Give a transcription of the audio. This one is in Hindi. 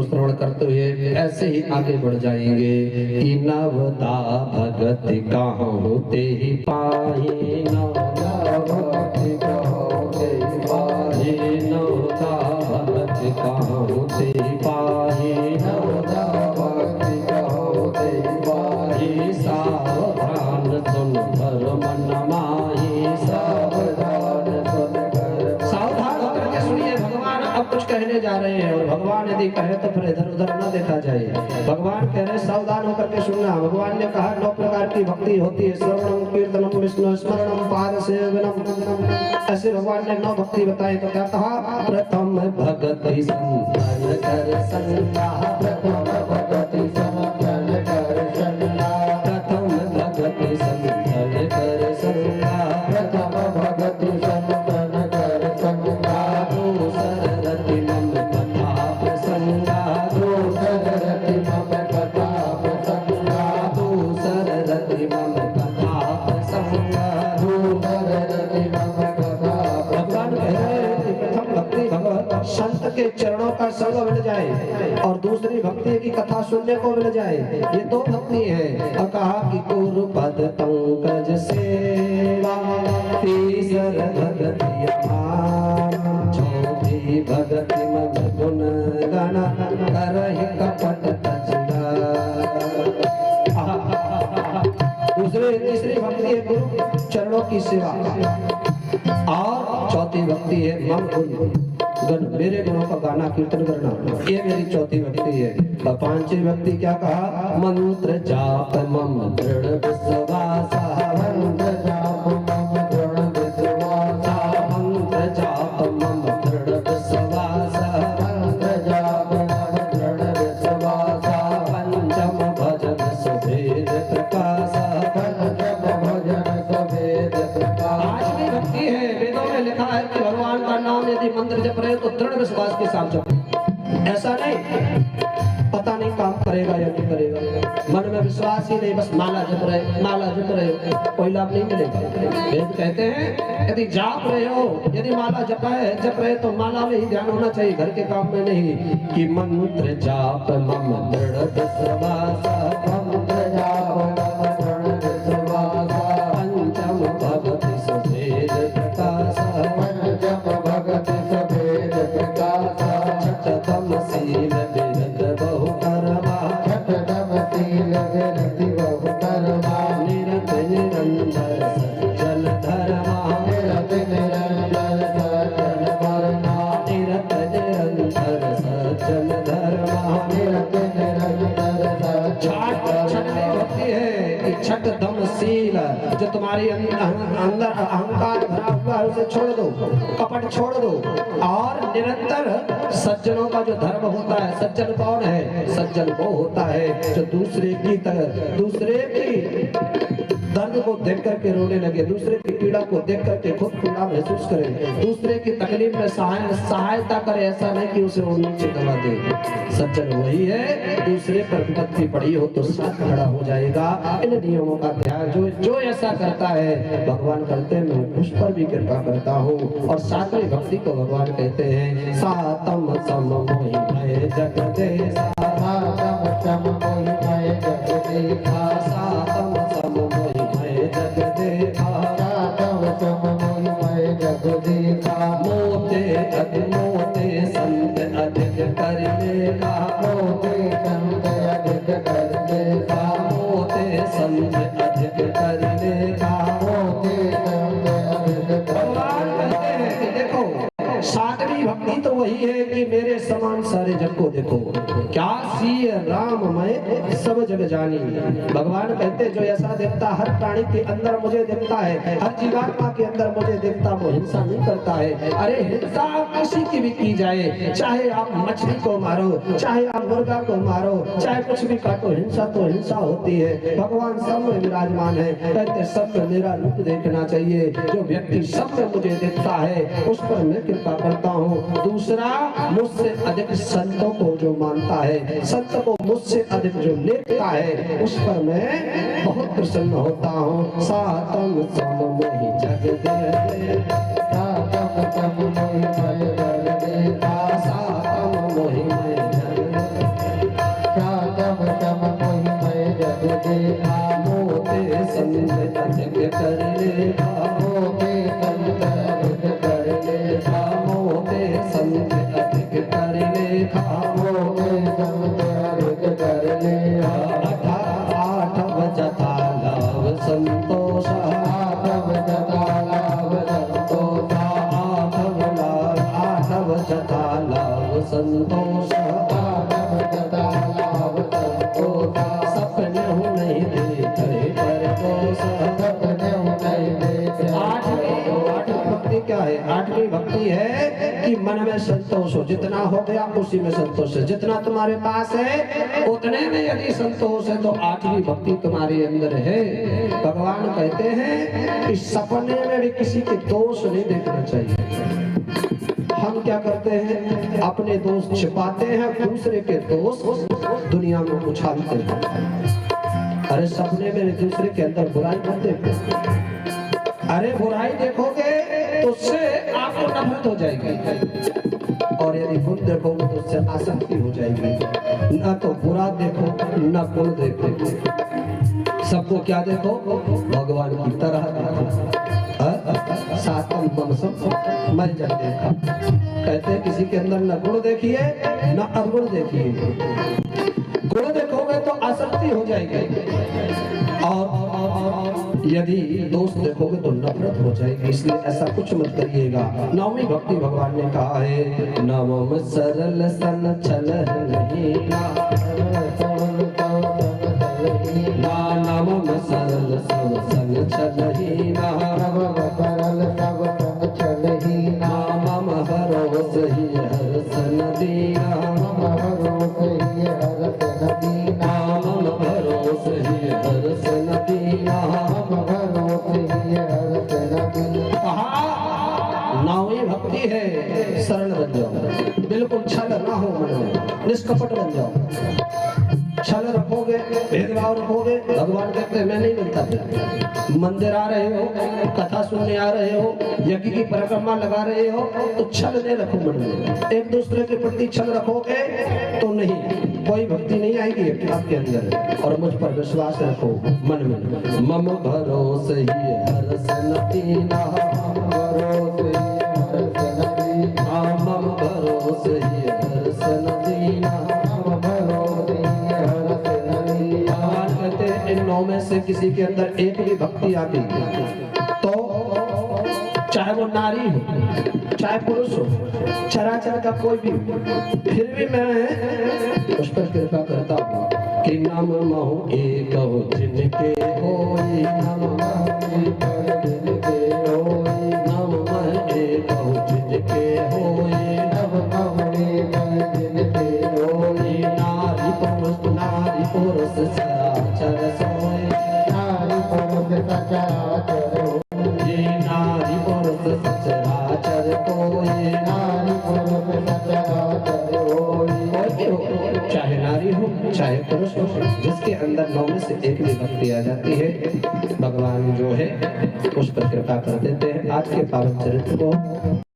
श्रवण करते हुए ऐसे ही आगे बढ़ जाएंगे कि नवता भगत कहाँ ते ही पाए, नवता भगत कहाँ ते ही पाए, नवता भगत कहाँ ते ही पाए, नवता भगत कहाँ ते ही पाए। सावधान सुन धर्म न माही, सावधान सुन धर्म। सावधान होकर के सुनिए, भगवान अब कुछ कहने जा रहे हैं और भगवान यदि कहे तो फिर इधर उधर न देखा जाए। भगवान कह रहे सावधान होकर के सुनना। भगवान ने कहा 9 प्रकार की भक्ति होती है, श्रवणम कीर्तनम विष्णु स्मरणम पाद सेवनम। ऐसे भगवान ने 9 भक्ति बताई तो क्या कहा? प्रथम भगति संतन कर संगा, प्रथम भगति संतन कर संगा, प्रथम भगति संतन कर संगा, प्रथम भगति संतन कर संगा। दूसर रति मम कथा प्रसंगा, दूसर रति मम कथा प्रसंगा, दूसर रति मम कथा प्रसंगा, दूसर रति मम कथा। भगवान कह रहे हैं कि प्रथम भक्ति भगवत संत के चरणों का संग मिल जाए और दूसरी भक्ति की कथा सुनने को मिल जाए, ये 2 भक्ति है। और कहा कि गुरु पद पंकज सेवा, तीसर भगति अपार, चौथी भगति मम गुण गण करहि कपट तजगा। तीसरी भक्ति है गुरु चरणों की सेवा और चौथी भक्ति है मम गुण गण, मेरे गुणों का गाना कीर्तन करना, ये मेरी चौथी भक्ति है। और 5वीं भक्ति क्या कहा? मंत्र जाप मम दृढ़ विश्वास, मंत्र जाप मम दृढ़ विश्वास, मंत्र जाप मम दृढ़ विश्वास, मंत्र जाप मम दृढ़ विश्वास। पंचम भजन सुभेद प्रकाश, पंचम भजन सुभेद प्रकाश। 5वीं भक्ति है, वेदों में लिखा है कि भगवान का नाम यदि मंत्र जप रहे तो दृढ़ विश्वास के साथ जप। ऐसा नहीं पता नहीं काम करेगा या नहीं करेगा, मन में विश्वास ही नहीं, बस माला जप रहे कोई लाभ नहीं मिलेगा। वेद कहते हैं यदि जाप रहे हो, यदि माला जप रहे तो माला में ही ध्यान होना चाहिए, घर के काम में नहीं। कि मंत्र जाप मम दृढ़ विश्वास, मंत्र जाप मम दृढ़ विश्वास। पंचम भगति सुभेद प्रकाश, पंचम भगति सुभेद प्रकाश। छठम सील विरत बहु कर्मा, छठम सील विरत बहु कर्मा। निरत निरंतर सज्जन धर्मा, निरत निरंतर सज्जन धर्मा, निरत निरंतर सज्जन धर्मा, निरत निरंतर सज्जन। भक्ति है छठ धम सील, जो तुम्हारे अंदर अहंकार भरा हुआ है उसे छोड़ दो, कपट छोड़ दो और निरंतर सज्जनों का जो धर्म होता है। सज्जन कौन है? सज्जन वो होता है जो दूसरे की दर्द को देख करके रोने लगे, दूसरे की पीड़ा को देख करके खुद पीड़ा महसूस करे, दूसरे की तकलीफ में सहायता करे, ऐसा नहीं कि उसे वो नीचे दबा दे। सज्जन वही है दूसरे पर विपत्ति पड़ी हो तो साथ खड़ा हो जाएगा। इन नियमों का ध्यान जो ऐसा करता है भगवान करते, मैं उस पर भी कृपा करता हूँ। और 7वीं भक्ति को भगवान कहते हैं सातम सम मोहि भय जगदेशा, सातम सम मोहि भय जगदेशा, सातम सम मोहि भय जगदेशा, सातम सम मोहि भय जगदेशा। मोते संत अधिक करने का, मोते संत अधिक करने का, मोते संत अधिक करने का, मोते संत अधिक। भगवान कहते हैं कि देखो 7वीं भक्ति तो वही है कि मेरे समान सारे जग को देखो, क्या सी राम मैं सब जग जानी। भगवान कहते जो ऐसा देखता हर प्राणी के अंदर मुझे देखता है, हर जीवात्मा के अंदर मुझे देखता, वो हिंसा नहीं करता है। अरे हिंसा किसी की भी की जाए, चाहे आप मछली को मारो, चाहे आप मुर्गा को मारो, चाहे कुछ भी काटो, हिंसा तो हिंसा होती है। भगवान सब में विराजमान है, कहते सब में मेरा रूप देखना चाहिए। जो व्यक्ति सब में मुझे देखता है उस पर मैं कृपा करता हूँ। दूसरा, मुझसे अधिक संतों को जो मानता है, संत को मुझसे अधिक जो लेता है, उस पर मैं बहुत प्रसन्न होता हूँ। सातम सम मोहि जगदेशा, सातम सम मोहि भय जगदेशा, सातम मोहि भय जगदेशा। संग हरित कर लिया। आठव जथा लाभ संतोष, आठव जथा लाभ संतोष, आठव जथा लाभ संतोष, आठव जथा लाभ संतोष, सपने नहीं देखे परतोष, सपने नहीं देखे। आठवीं भक्ति क्या है? आठवीं भक्ति है कि मन में संतोष हो, जितना हो गया उसी में संतोष है, जितना तुम्हारे पास है उतने में यदि संतोष है तो आठवीं भक्ति तुम्हारे अंदर है। भगवान कहते हैं कि सपने में भी किसी के दोष नहीं देखना चाहिए। हम क्या करते हैं? अपने दोष छिपाते हैं, दूसरे के दोष दुनिया में उछालते हैं। अरे सपने में दूसरे के अंदर बुराई मत देखो। अरे बुराई देखोगे तो उससे आपको नफरत हो जाएगी, और यदि गुण देखोगे तो उससे आसक्ति हो जाएगी। ना तो बुरा देखो ना गुण देखो, सबको क्या देखो? भगवान की तरह देखो। सातम ममसम मर जब देखा, कहते हैं किसी के अंदर न गुण देखिए न अवगुण देखिए। गुण देखोगे तो आसक्ति हो जाएगी, और यदि दोष देखोगे तो नफरत हो जाएगी। इसलिए ऐसा कुछ मत करिएगा। नौवीं भक्ति भगवान ने कहा है, नवम सरल सन छल नहीं ना, नवम सरल सन छल ही ना, मम हरोस ही हर्ष नदीना, मम हरोस ही हर्ष नदीना। नौवीं भक्ति है सरल बन जाओ, बिल्कुल छल ना हो मन में, निष्कपट बन जाओ। छल रखोगे, भेदभाव रखोगे, भगवान कहते हैं मैं नहीं मिलता। मंदिर आ रहे हो, कथा सुनने आ रहे हो, यज्ञ की परिक्रमा लगा रहे हो, तो छल नहीं रखो मन में। एक दूसरे के प्रति छल रखोगे तो नहीं, कोई भक्ति नहीं आएगी आपके अंदर। और मुझ पर विश्वास रखो मन में। मम भरोसे ही हर्ष नदीना, मम भरोसे ही हर्ष नदीना। भगवान कहते हैं इन नौ में से किसी के अंदर एक भी भक्ति आती तो चाहे वो नारी हो चाहे पुरुष हो, चराचर का कोई भी, फिर भी मैं उस पर कृपा करता हूँ कि नम महु एक हो जिनके होई, नम जिनके होई, नम मह एक हो जिनके होई, जिनके होई। नारी पुरुष चराचर सोई, नारी पुरुष चराचर होई, नारी पुरुष सचराचर कोई, नारी पुरुष सचराचर होई। चाहे नारी हो चाहे पुरुष हो, जिसके अंदर नौ में से एक भी भक्ति आ जाती है, भगवान जो है उस पर कृपा कर देते हैं। आज के पावन चरित्र को